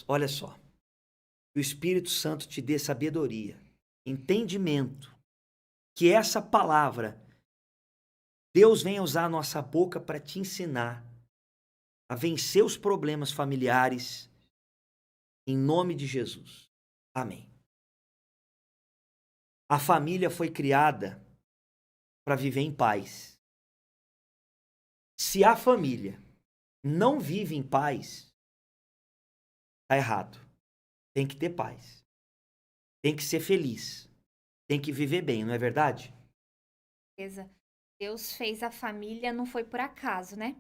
olha só, que o Espírito Santo te dê sabedoria, entendimento, que essa palavra, Deus venha usar a nossa boca para te ensinar a vencer os problemas familiares, em nome de Jesus. Amém. A família foi criada para viver em paz. Se a família não vive em paz, tá errado. Tem que ter paz. Tem que ser feliz. Tem que viver bem, não é verdade? Certeza. Deus fez a família, não foi por acaso, né?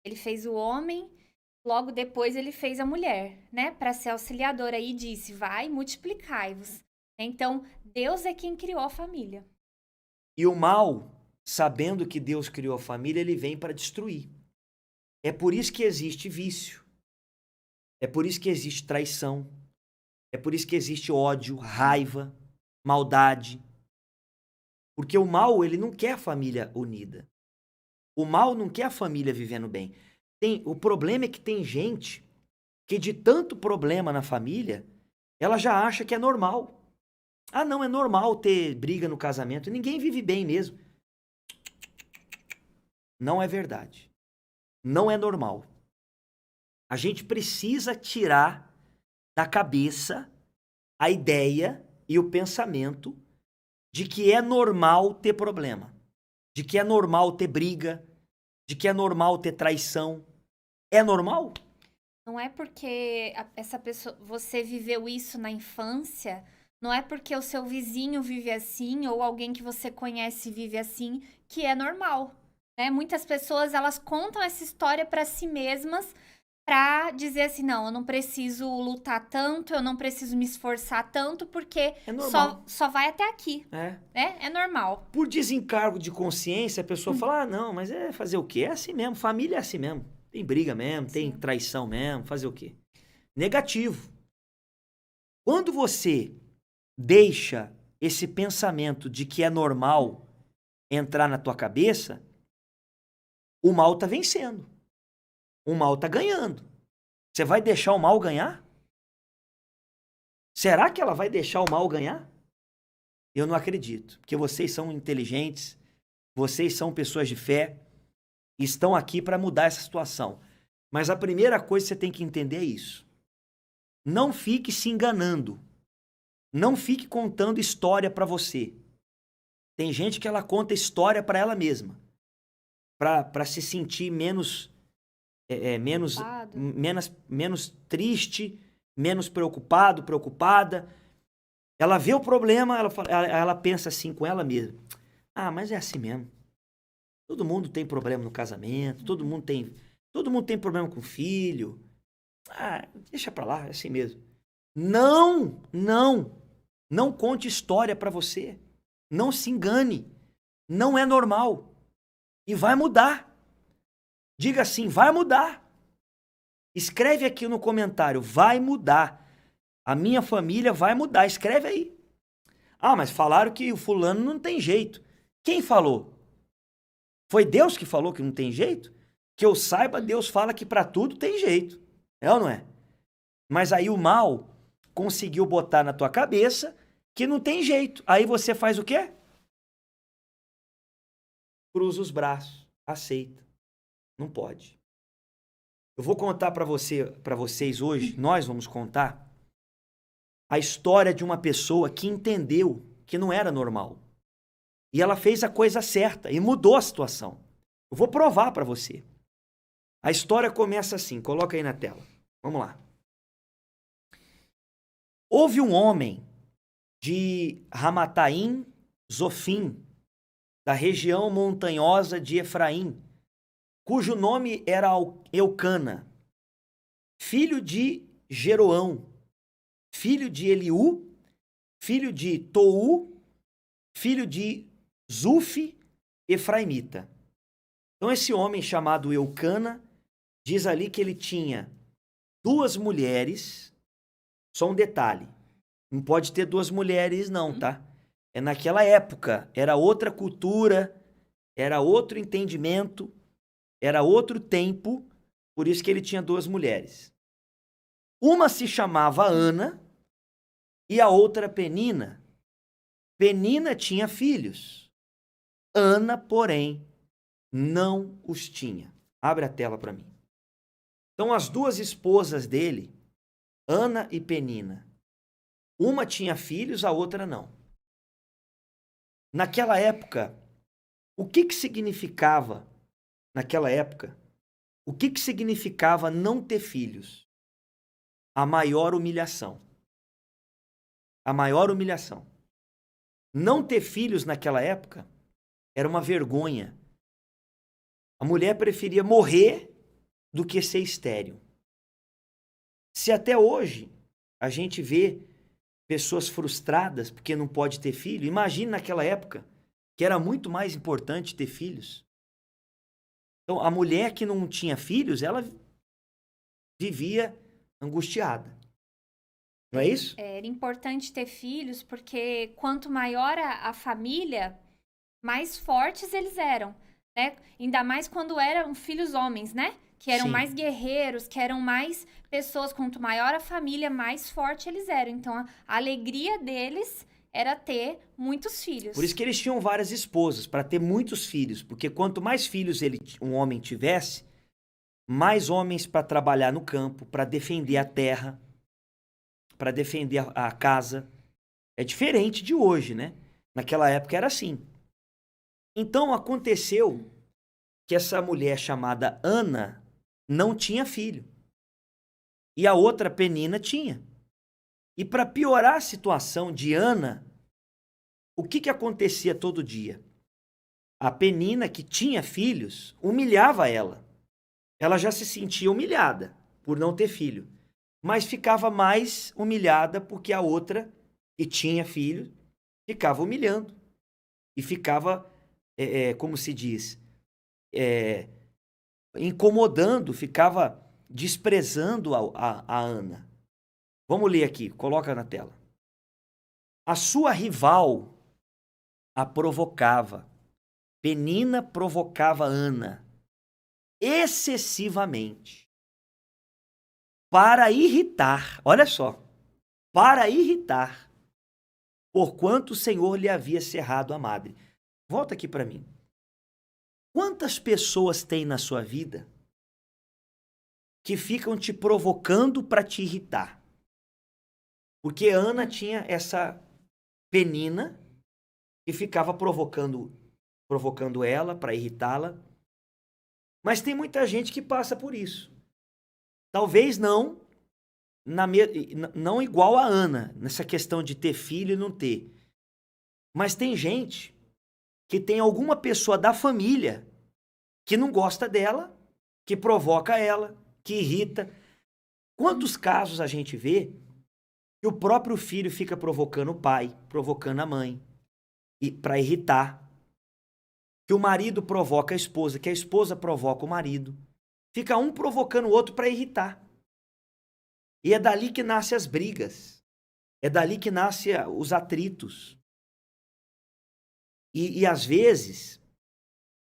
Ele fez o homem, logo depois ele fez a mulher, né? Para ser auxiliadora e disse: vai, multiplicai-vos. Então, Deus é quem criou a família. E o mal, sabendo que Deus criou a família, ele vem para destruir. É por isso que existe vício. É por isso que existe traição. É por isso que existe ódio, raiva, maldade. Porque o mal, ele não quer a família unida. O mal não quer a família vivendo bem. O problema é que tem gente que de tanto problema na família, ela já acha que é normal. Ah, não, é normal ter briga no casamento. Ninguém vive bem mesmo. Não é verdade. Não é normal. A gente precisa tirar da cabeça a ideia e o pensamento de que é normal ter problema, de que é normal ter briga, de que é normal ter traição. É normal? Não é porque essa pessoa, você viveu isso na infância, não é porque o seu vizinho vive assim ou alguém que você conhece vive assim que é normal, né? Muitas pessoas elas contam essa história para si mesmas para dizer assim, não, eu não preciso lutar tanto, eu não preciso me esforçar tanto porque É normal. só vai até aqui, É. né? É normal. Por desencargo de consciência, a pessoa Hum, fala: ah, não, mas é fazer o quê? É assim mesmo, família é assim mesmo. Tem briga mesmo, tem Sim. traição mesmo, fazer o quê? Negativo. Quando você deixa esse pensamento de que é normal entrar na tua cabeça, o mal tá vencendo. O mal tá ganhando. Você vai deixar o mal ganhar? Será que ela vai deixar o mal ganhar? Eu não acredito, porque vocês são inteligentes, vocês são pessoas de fé, e estão aqui para mudar essa situação. Mas a primeira coisa que você tem que entender é isso. Não fique se enganando. Não fique contando história para você. Tem gente que ela conta história para ela mesma, para se sentir Preocupado. menos triste, menos preocupado, preocupada. Ela vê o problema, ela pensa assim com ela mesma. Ah, mas é assim mesmo. Todo mundo tem problema no casamento, Uhum. todo mundo tem problema com o filho. Ah, deixa pra lá, é assim mesmo. Não, não. Não conte história pra você. Não se engane. Não é normal. E vai mudar. Diga assim, vai mudar. Escreve aqui no comentário, vai mudar. A minha família vai mudar. Escreve aí. Ah, mas falaram que o fulano não tem jeito. Quem falou? Foi Deus que falou que não tem jeito? Que eu saiba, Deus fala que pra tudo tem jeito. É ou não é? Mas aí o mal conseguiu botar na tua cabeça que não tem jeito. Aí você faz o quê? Cruza os braços, aceita. Não pode. Eu vou contar para vocês hoje, nós vamos contar a história de uma pessoa que entendeu que não era normal. E ela fez a coisa certa e mudou a situação. Eu vou provar para você. A história começa assim, coloca aí na tela. Vamos lá. Houve um homem de Ramataim Zofim, da região montanhosa de Efraim, cujo nome era Eucana, filho de Jeroão, filho de Eliú, filho de Tou, filho de Zufi, Efraimita. Então esse homem chamado Eucana, diz ali que ele tinha duas mulheres, só um detalhe, não pode ter duas mulheres não, tá? É naquela época, era outra cultura, era outro entendimento, era outro tempo, por isso que ele tinha duas mulheres. Uma se chamava Ana e a outra Penina. Penina tinha filhos. Ana, porém, não os tinha. Abre a tela para mim. Então, as duas esposas dele, Ana e Penina, uma tinha filhos, a outra não. Naquela época, o que significava, naquela época, o que significava não ter filhos? A maior humilhação. A maior humilhação. Não ter filhos naquela época era uma vergonha. A mulher preferia morrer do que ser estéril. Se até hoje a gente vê pessoas frustradas porque não pode ter filho, imagine naquela época que era muito mais importante ter filhos. Então, a mulher que não tinha filhos, ela vivia angustiada. Não é isso? Era importante ter filhos porque quanto maior a família, mais fortes eles eram, né? Ainda mais quando eram filhos homens, né? Que eram Sim. mais guerreiros, que eram mais pessoas. Quanto maior a família, mais forte eles eram. Então, a alegria deles era ter muitos filhos. Por isso que eles tinham várias esposas, para ter muitos filhos. Porque quanto mais filhos um homem tivesse, mais homens para trabalhar no campo, para defender a terra, para defender a casa. É diferente de hoje, né? Naquela época era assim. Então aconteceu que essa mulher chamada Ana não tinha filho. E a outra Penina tinha. E para piorar a situação de Ana, o que acontecia todo dia? A Penina, que tinha filhos, humilhava ela. Ela já se sentia humilhada por não ter filho, mas ficava mais humilhada porque a outra, que tinha filho, ficava humilhando. E ficava, como se diz, incomodando, ficava desprezando a Ana. Vamos ler aqui, coloca na tela. A sua rival a provocava. Penina provocava Ana excessivamente para irritar, olha só, para irritar, porquanto o Senhor lhe havia cerrado a madre. Volta aqui para mim. Quantas pessoas tem na sua vida que ficam te provocando para te irritar? Porque Ana tinha essa Penina que ficava provocando ela para irritá-la. Mas tem muita gente que passa por isso. Talvez não igual a Ana, nessa questão de ter filho e não ter. Mas tem gente que tem alguma pessoa da família que não gosta dela, que provoca ela, que irrita. Quantos casos a gente vê que o próprio filho fica provocando o pai, provocando a mãe, para irritar. Que o marido provoca a esposa, que a esposa provoca o marido. Fica um provocando o outro para irritar. E é dali que nascem as brigas. É dali que nascem os atritos. E às vezes,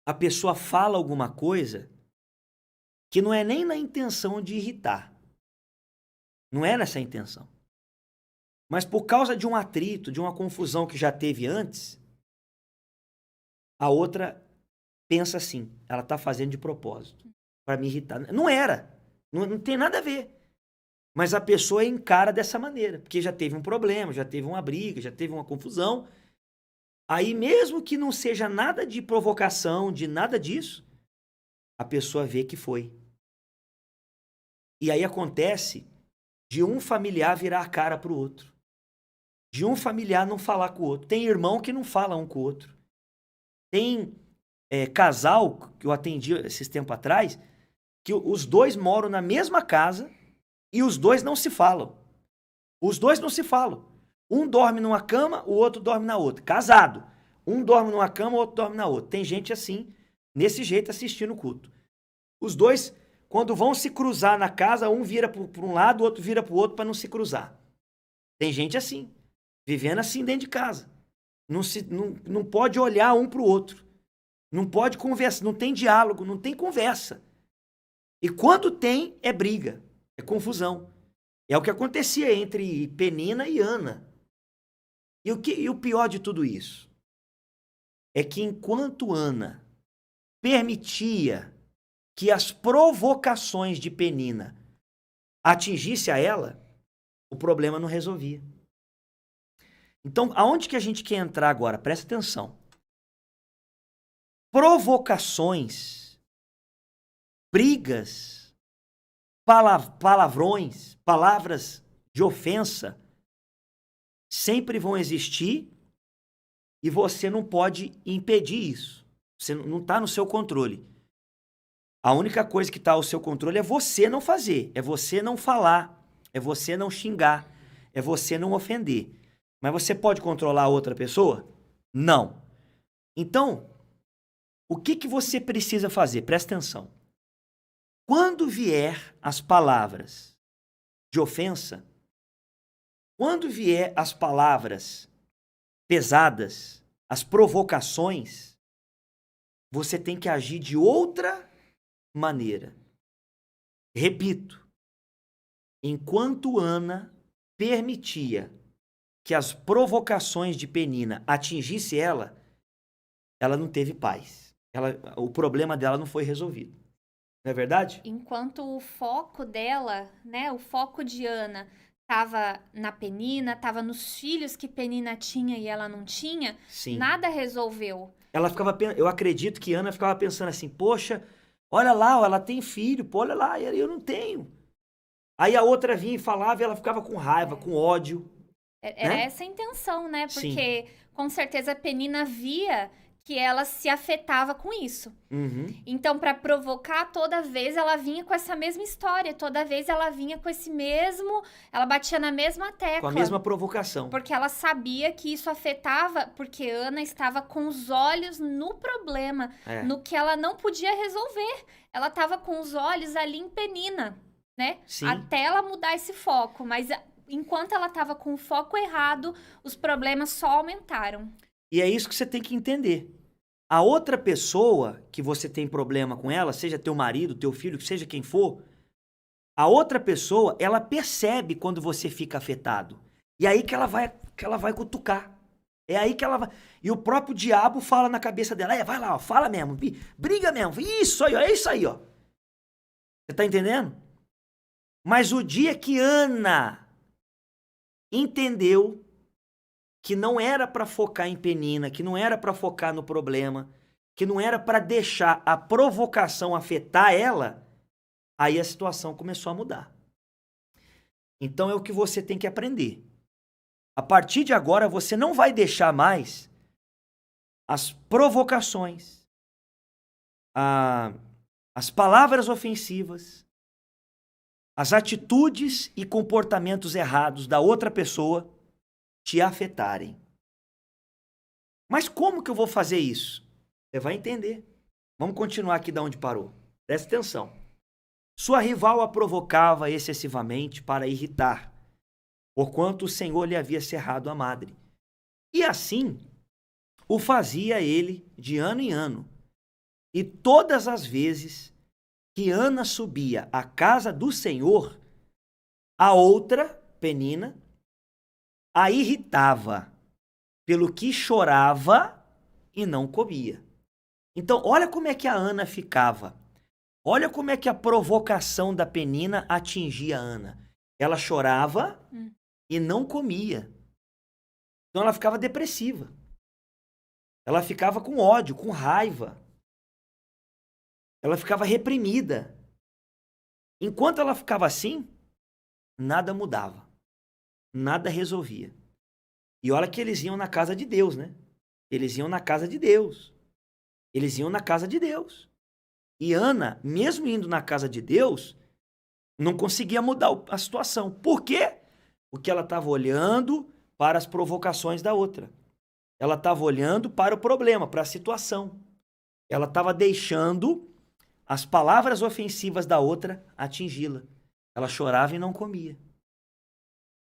a pessoa fala alguma coisa que não é nem na intenção de irritar. Não é nessa intenção. Mas por causa de um atrito, de uma confusão que já teve antes, a outra pensa assim, ela está fazendo de propósito, para me irritar. Não era, não tem nada a ver. Mas a pessoa encara dessa maneira, porque já teve um problema, já teve uma briga, já teve uma confusão. Aí mesmo que não seja nada de provocação, de nada disso, a pessoa vê que foi. E aí acontece de um familiar virar a cara para o outro. De um familiar não falar com o outro. Tem irmão que não fala um com o outro. Tem casal que eu atendi esses tempos atrás, que os dois moram na mesma casa e os dois não se falam. Os dois não se falam. Um dorme numa cama, o outro dorme na outra. Casado. Um dorme numa cama, o outro dorme na outra. Tem gente assim, nesse jeito, assistindo o culto. Os dois, quando vão se cruzar na casa, um vira para um lado, o outro vira para o outro para não se cruzar. Tem gente assim, vivendo assim dentro de casa. Não pode olhar um para o outro. Não pode conversar, não tem diálogo, não tem conversa. E quando tem, é briga, é confusão. É o que acontecia entre Penina e Ana. E o pior de tudo isso é que enquanto Ana permitia que as provocações de Penina atingisse a ela, o problema não resolvia. Então, aonde que a gente quer entrar agora? Presta atenção. Provocações, brigas, palavrões, palavras de ofensa sempre vão existir e você não pode impedir isso. Você não está no seu controle. A única coisa que está ao seu controle é você não fazer, é você não falar, é você não xingar, é você não ofender. Mas você pode controlar a outra pessoa? Não. Então, o que você precisa fazer? Presta atenção. Quando vier as palavras de ofensa, quando vier as palavras pesadas, as provocações, você tem que agir de outra maneira. Repito, enquanto Ana permitia que as provocações de Penina atingissem ela, ela não teve paz. O problema dela não foi resolvido. Não é verdade? Enquanto o foco dela, né, o foco de Ana estava na Penina, estava nos filhos que Penina tinha e ela não tinha, Sim. nada resolveu. Eu acredito que Ana ficava pensando assim, poxa, olha lá, ela tem filho, pô, olha lá, eu não tenho. Aí a outra vinha e falava e ela ficava com raiva, com ódio. Era Né? essa a intenção, né? Sim. Porque com certeza a Penina via que ela se afetava com isso. Uhum. Então, para provocar, toda vez ela vinha com essa mesma história, toda vez ela vinha com esse mesmo, ela batia na mesma tecla. Com a mesma provocação. Porque ela sabia que isso afetava, porque Ana estava com os olhos no problema, no que ela não podia resolver. Ela estava com os olhos ali em Penina, né? Sim. Até ela mudar esse foco, mas enquanto ela estava com o foco errado, os problemas só aumentaram. E é isso que você tem que entender. A outra pessoa que você tem problema com ela, seja teu marido, teu filho, seja quem for, a outra pessoa, ela percebe quando você fica afetado. E aí que ela vai cutucar. É aí que ela vai... E o próprio diabo fala na cabeça dela, vai lá, ó, fala mesmo, briga mesmo, isso aí, ó, é isso aí, ó. Você tá entendendo? Mas o dia que Ana entendeu que não era para focar em Penina, que não era para focar no problema, que não era para deixar a provocação afetar ela, aí a situação começou a mudar. Então é o que você tem que aprender. A partir de agora, você não vai deixar mais as provocações, as palavras ofensivas, as atitudes e comportamentos errados da outra pessoa te afetarem. Mas como que eu vou fazer isso? Você vai entender. Vamos continuar aqui da onde parou. Presta atenção. Sua rival a provocava excessivamente para irritar, porquanto o Senhor lhe havia cerrado a madre. E assim o fazia ele de ano em ano. E todas as vezes que Ana subia à casa do Senhor, a outra, Penina, a irritava, pelo que chorava e não comia. Então, olha como é que a Ana ficava. Olha como é que a provocação da Penina atingia a Ana. Ela chorava e não comia. Então, ela ficava depressiva. Ela ficava com ódio, com raiva. Ela ficava reprimida. Enquanto ela ficava assim, nada mudava. Nada resolvia. E olha que eles iam na casa de Deus, né? Eles iam na casa de Deus. Eles iam na casa de Deus. E Ana, mesmo indo na casa de Deus, não conseguia mudar a situação. Por quê? Porque ela estava olhando para as provocações da outra. Ela estava olhando para o problema, para a situação. Ela estava deixando as palavras ofensivas da outra atingi-la. Ela chorava e não comia.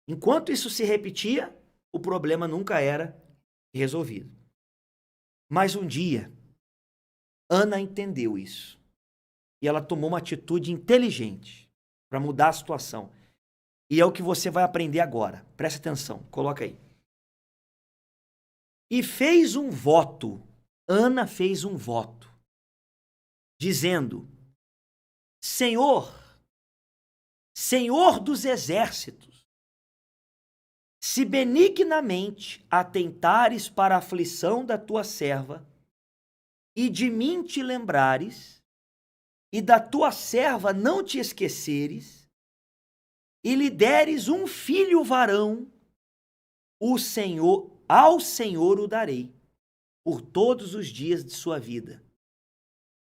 Enquanto isso se repetia, o problema nunca era resolvido. Mas um dia, Ana entendeu isso. E ela tomou uma atitude inteligente para mudar a situação. E é o que você vai aprender agora. Presta atenção, coloca aí. E fez um voto, Ana fez um voto, dizendo: Senhor, Senhor dos exércitos, se benignamente atentares para a aflição da tua serva, e de mim te lembrares, e da tua serva não te esqueceres, e lhe deres um filho varão, ao Senhor o darei, por todos os dias de sua vida,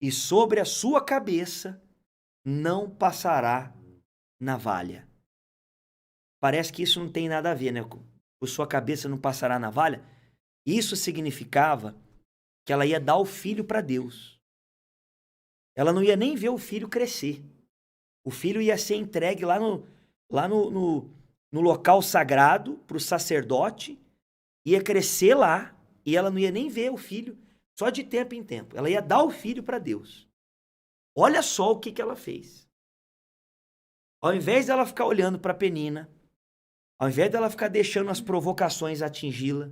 e sobre a sua cabeça não passará navalha. Parece que isso não tem nada a ver, né? Por sua cabeça não passará navalha. Isso significava que ela ia dar o filho para Deus. Ela não ia nem ver o filho crescer. O filho ia ser entregue lá no local sagrado para o sacerdote, ia crescer lá e ela não ia nem ver o filho, só de tempo em tempo. Ela ia dar o filho para Deus. Olha só o que ela fez. Ao invés dela ficar olhando para Penina, ao invés dela ficar deixando as provocações atingi-la,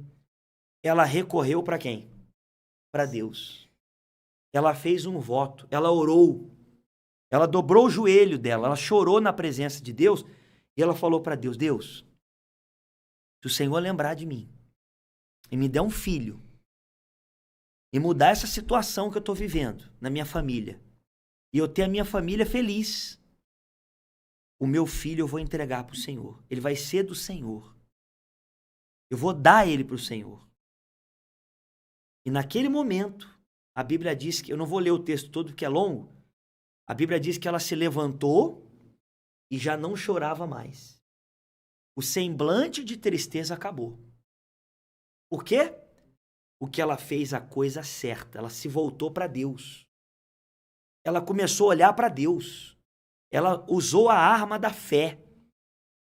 ela recorreu para quem? Para Deus. Ela fez um voto, ela orou, ela dobrou o joelho dela, ela chorou na presença de Deus e ela falou para Deus: Deus, se o Senhor lembrar de mim e me der um filho e mudar essa situação que eu estou vivendo na minha família e eu ter a minha família feliz, o meu filho eu vou entregar para o Senhor. Ele vai ser do Senhor. Eu vou dar ele para o Senhor. E naquele momento, a Bíblia diz que, eu não vou ler o texto todo porque é longo, a Bíblia diz que ela se levantou e já não chorava mais. O semblante de tristeza acabou. Por quê? Porque ela fez a coisa certa. Ela se voltou para Deus. Ela começou a olhar para Deus. Ela usou a arma da fé.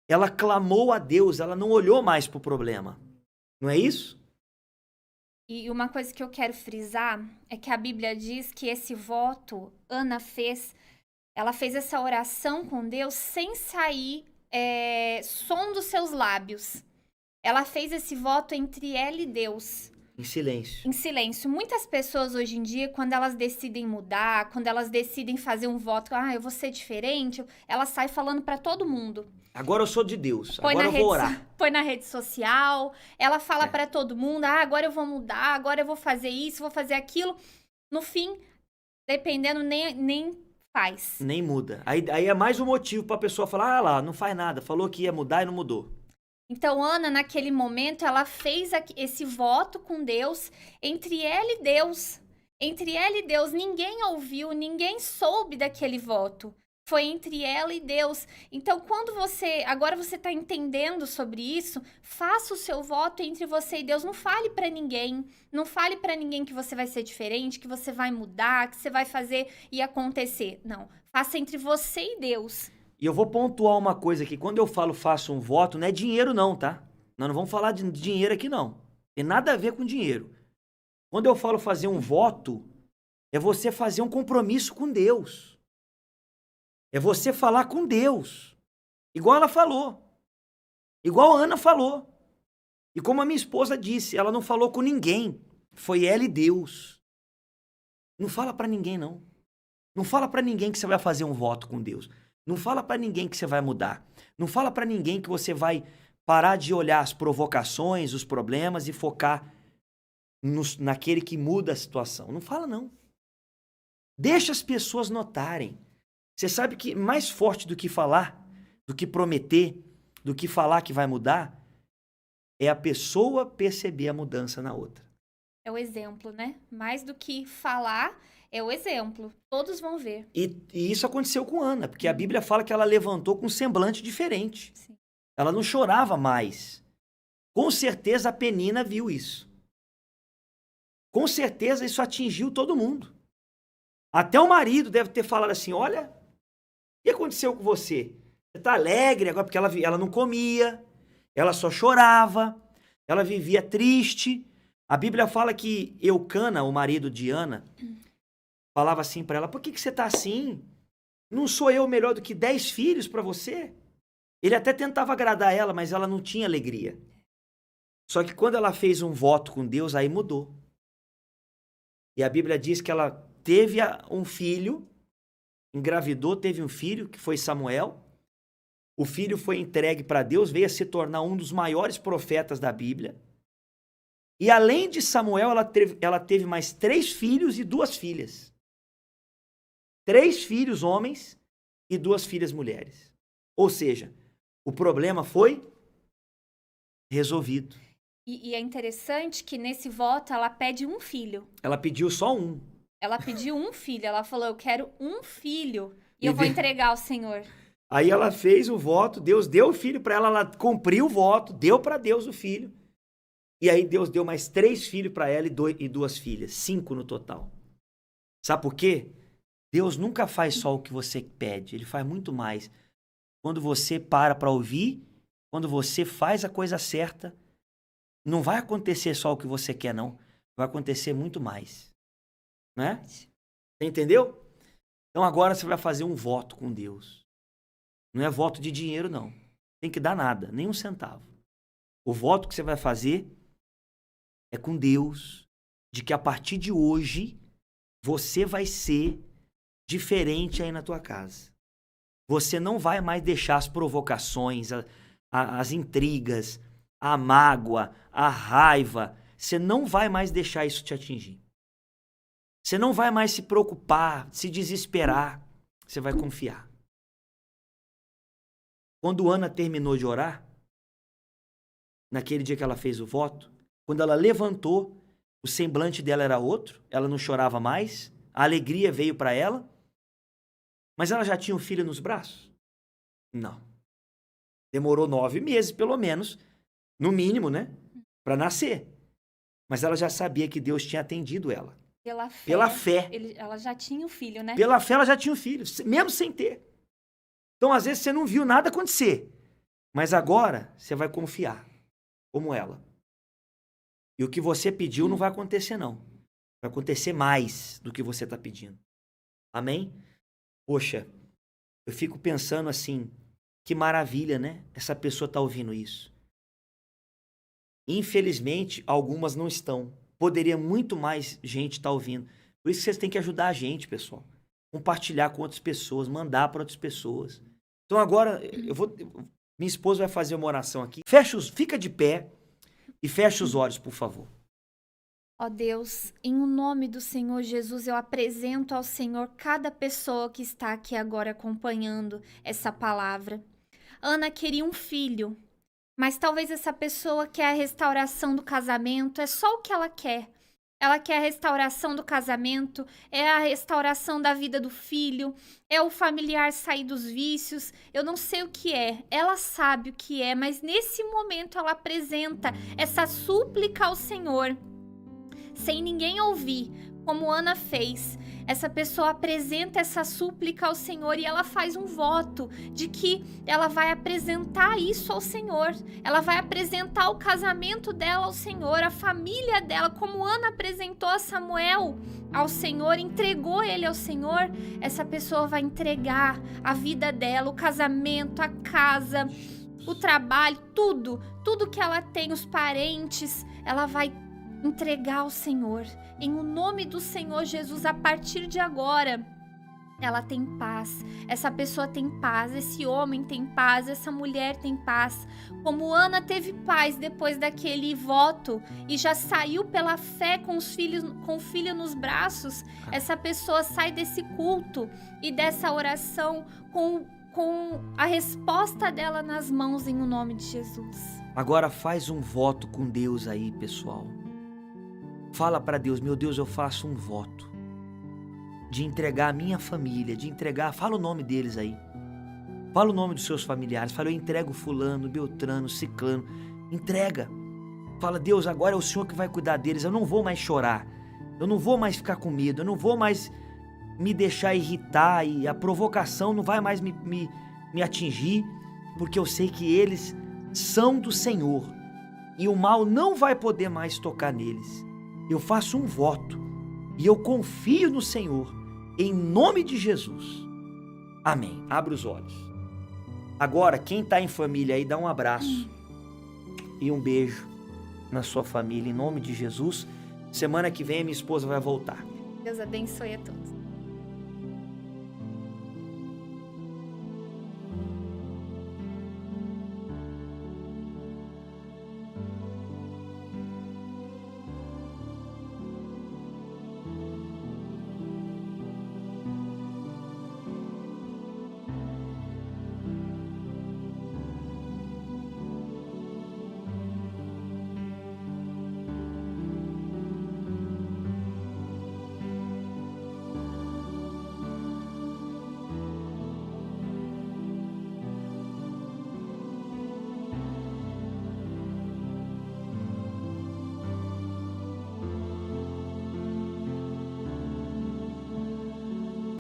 Ela clamou a Deus. Ela não olhou mais para o problema. Não é isso? E uma coisa que eu quero frisar é que a Bíblia diz que esse voto, Ana fez, ela fez essa oração com Deus sem sair som dos seus lábios. Ela fez esse voto entre ela e Deus. Em silêncio. Em silêncio. Muitas pessoas hoje em dia, quando elas decidem mudar, quando elas decidem fazer um voto, eu vou ser diferente, elas saem falando pra todo mundo. Agora eu sou de Deus, agora eu vou orar. Põe na rede social, ela fala pra todo mundo, agora eu vou mudar, agora eu vou fazer isso, vou fazer aquilo. No fim, dependendo, nem faz. Nem muda. Aí é mais um motivo pra pessoa falar, lá, não faz nada, falou que ia mudar e não mudou. Então, Ana, naquele momento, ela fez esse voto com Deus, entre ela e Deus. Entre ela e Deus, ninguém ouviu, ninguém soube daquele voto. Foi entre ela e Deus. Então, quando agora você está entendendo sobre isso, faça o seu voto entre você e Deus. Não fale para ninguém. Não fale para ninguém que você vai ser diferente, que você vai mudar, que você vai fazer e acontecer. Não. Faça entre você e Deus. E eu vou pontuar uma coisa aqui. Quando eu falo faço um voto, não é dinheiro não, tá? Nós não vamos falar de dinheiro aqui, não. Tem nada a ver com dinheiro. Quando eu falo fazer um voto, é você fazer um compromisso com Deus. É você falar com Deus. Igual ela falou. Igual a Ana falou. E como a minha esposa disse, ela não falou com ninguém. Foi ela e Deus. Não fala pra ninguém, não. Não fala pra ninguém que você vai fazer um voto com Deus. Não fala pra ninguém que você vai mudar. Não fala pra ninguém que você vai parar de olhar as provocações, os problemas e focar naquele que muda a situação. Não fala, não. Deixa as pessoas notarem. Você sabe que mais forte do que falar, do que prometer, do que falar que vai mudar, é a pessoa perceber a mudança na outra. É o exemplo, né? Mais do que falar, é o exemplo. Todos vão ver. E isso aconteceu com Ana, porque a Bíblia fala que ela levantou com um semblante diferente. Sim. Ela não chorava mais. Com certeza a Penina viu isso. Com certeza isso atingiu todo mundo. Até o marido deve ter falado assim, olha, o que aconteceu com você? Você tá alegre agora? Porque ela não comia, ela só chorava, ela vivia triste. A Bíblia fala que Eucana, o marido de Ana, falava assim para ela, por que você tá assim? Não sou eu melhor do que 10 filhos para você? Ele até tentava agradar ela, mas ela não tinha alegria. Só que quando ela fez um voto com Deus, aí mudou. E a Bíblia diz que ela teve um filho, engravidou, teve um filho, que foi Samuel. O filho foi entregue para Deus, veio a se tornar um dos maiores profetas da Bíblia. E além de Samuel, ela teve mais 3 filhos e 2 filhas. 3 filhos homens e 2 filhas mulheres. Ou seja, o problema foi resolvido. E é interessante que nesse voto ela pede um filho. Ela pediu só um. Ela pediu um filho. Ela falou, eu quero um filho e eu vou entregar ao Senhor. Aí ela fez o voto, Deus deu o filho para ela, ela cumpriu o voto, deu para Deus o filho. E aí Deus deu mais 3 filhos para ela e 2 filhas, 5 no total. Sabe por quê? Deus nunca faz só o que você pede, Ele faz muito mais. Quando você para ouvir, quando você faz a coisa certa, não vai acontecer só o que você quer, não. Vai acontecer muito mais. Né? Você entendeu? Então agora você vai fazer um voto com Deus. Não é voto de dinheiro, não. Tem que dar nada, nem um centavo. O voto que você vai fazer é com Deus, de que a partir de hoje você vai ser diferente aí na tua casa. Você não vai mais deixar as provocações, as intrigas, a mágoa, a raiva. Você não vai mais deixar isso te atingir. Você não vai mais se preocupar, se desesperar. Você vai confiar. Quando Ana terminou de orar, naquele dia que ela fez o voto, quando ela levantou, o semblante dela era outro, ela não chorava mais, a alegria veio para ela, mas ela já tinha um filho nos braços? Não. Demorou 9 meses, pelo menos, no mínimo, né? Para nascer. Mas ela já sabia que Deus tinha atendido ela. Pela fé. Ela já tinha um filho, né? Pela fé ela já tinha um filho, mesmo sem ter. Então, às vezes, você não viu nada acontecer. Mas agora, você vai confiar, como ela. E o que você pediu não vai acontecer, não. Vai acontecer mais do que você está pedindo. Amém? Poxa, eu fico pensando assim, que maravilha, né? Essa pessoa está ouvindo isso. Infelizmente, algumas não estão. Poderia muito mais gente estar ouvindo. Por isso que vocês têm que ajudar a gente, pessoal. Compartilhar com outras pessoas, mandar para outras pessoas. Então agora, minha esposa vai fazer uma oração aqui. Fica de pé e fecha os olhos, por favor. Ó Deus, em o nome do Senhor Jesus, eu apresento ao Senhor cada pessoa que está aqui agora acompanhando essa palavra. Ana queria um filho, mas talvez essa pessoa quer a restauração do casamento, é só o que ela quer. Ela quer a restauração do casamento, é a restauração da vida do filho, é o familiar sair dos vícios, eu não sei o que é, ela sabe o que é, mas nesse momento ela apresenta essa súplica ao Senhor, sem ninguém ouvir, como Ana fez. Essa pessoa apresenta essa súplica ao Senhor e ela faz um voto de que ela vai apresentar isso ao Senhor. Ela vai apresentar o casamento dela ao Senhor, a família dela, como Ana apresentou a Samuel ao Senhor, entregou ele ao Senhor. Essa pessoa vai entregar a vida dela, o casamento, a casa, o trabalho, tudo que ela tem, os parentes, ela vai entregar ao Senhor. Em o nome do Senhor Jesus, a partir de agora, ela tem paz. Essa pessoa tem paz, esse homem tem paz, essa mulher tem paz. Como Ana teve paz depois daquele voto e já saiu pela fé com o filho nos braços, essa pessoa sai desse culto e dessa oração com a resposta dela nas mãos em o nome de Jesus. Agora faz um voto com Deus aí, pessoal. Fala para Deus, meu Deus, eu faço um voto de entregar a minha família, fala o nome deles aí. Fala o nome dos seus familiares, fala, eu entrego fulano, beltrano, ciclano, entrega. Fala, Deus, agora é o Senhor que vai cuidar deles, eu não vou mais chorar, eu não vou mais ficar com medo, eu não vou mais me deixar irritar e a provocação não vai mais me atingir, porque eu sei que eles são do Senhor e o mal não vai poder mais tocar neles. Eu faço um voto e eu confio no Senhor, em nome de Jesus. Amém. Abre os olhos. Agora, quem tá em família aí, dá um abraço e um beijo na sua família, em nome de Jesus. Semana que vem a minha esposa vai voltar. Deus abençoe a todos.